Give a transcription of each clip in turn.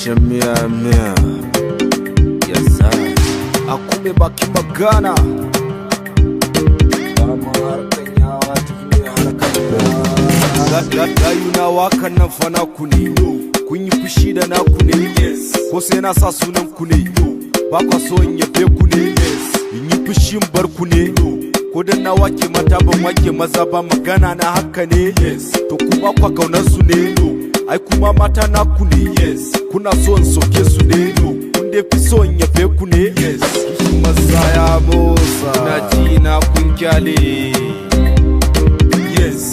Shamiya yes sir. Akume baki magana dama harkan yawa tafiye harkan gayuna wakan nan fa naku ne. Kun yi fushi da naku ne, ko sai na sa sunan ku ne. Ba kwa so in yabe ku ne, in yi fushin bar ku ne. Ko dan na wake mata ban wake maza ba, magana na haka ne. To ku ba kwa kaunar su ne, ai kuma mata naku ne. Kuna so in soke su ne, kun dai fi so in yabe ku ne. Kishin maza ya motsa, na ji na kun kyale.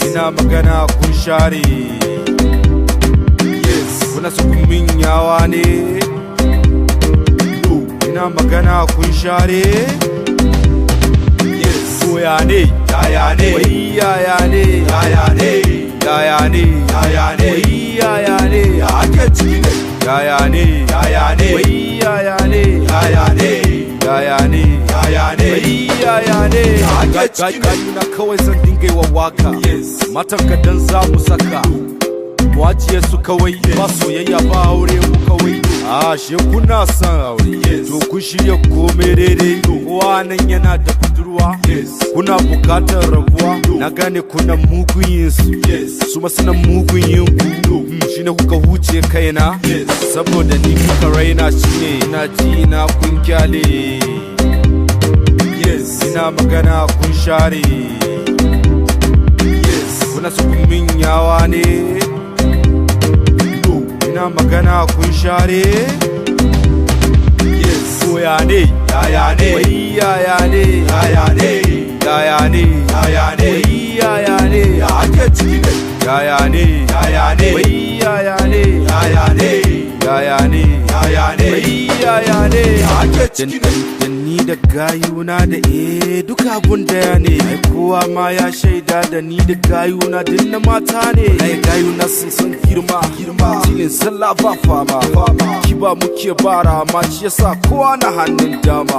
Ina magana kun share. Kuna so kun min yawa ne, ina magana kun share. Koya ne, yaya ne, wai yaya ne, yaya ne, yaya ne, yaya ne, wai yaya ne, ake ciki ne, yaya ne, yaya ne, wai yaya ne, yaya ne, yaya ne, yaya ne, wai yaya ne, ake ciki ne. Gayuna kawai zan dinga yi wa waka, matan ka dan za mu saka. Wajiye su kawai, ba soyayya ba aure mu kawai. She kuna son aure, to kun shirya komai daidai. Kowa nan yana da budurwa, kuna bukatar rabuwa. Na gane kuna mugun yin su ma suna mugun yin ku. Shine kuka huce kaina, saboda ni kuka raina. Shine ina ji na kun kyale, ina magana kun share. Kuna so kun min yawa ne, ina magana kun share. Koya ne, yaya ne, wai yaya ne, yaya ne, yaya ne, yaya ne, wai yaya ne, ake ciki ne, yaya ne, yaya ne, wai yaya ne, yaya ne, yaya ne, yaya ne, wai yaya ne, ake ciki ne. Da ni da gayuna da duka abun daya ne. Ai kowa ma ya shaida da ni da gayuna din na mata ne. Ai gayuna sun san girma, tilin sallah ba fama. Kiba muke bara ma shi yasa kowa na hannun dama.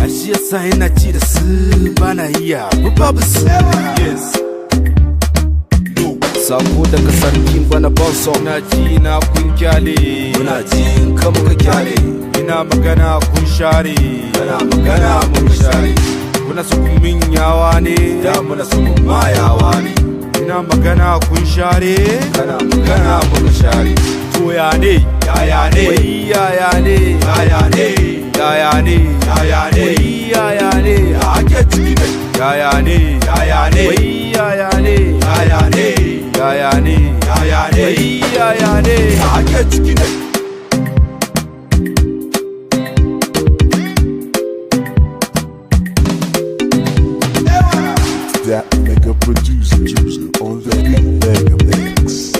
A shi yasa yana ci da su bana iya babu su. Sako daga sarkin bana bonso, na ji na kun kyale. Muna ji in ka muka kyale, ina magana kun share. Kana magana mun share. Kuna so kun min yawa ne, da muna so mun ma yawa ne. Ina magana kun share, kana magana mun share. Koya ne, yaya ne, wai yaya ne, yaya ne, yaya ne, yaya ne, wai yaya ne, ake ciki ne, yaya ne, yaya ne, wai yaya ne, yaya ne, yaya ne, yaya ne, wai yaya ne, ake ciki ne. That mega producer on the beat mega mix.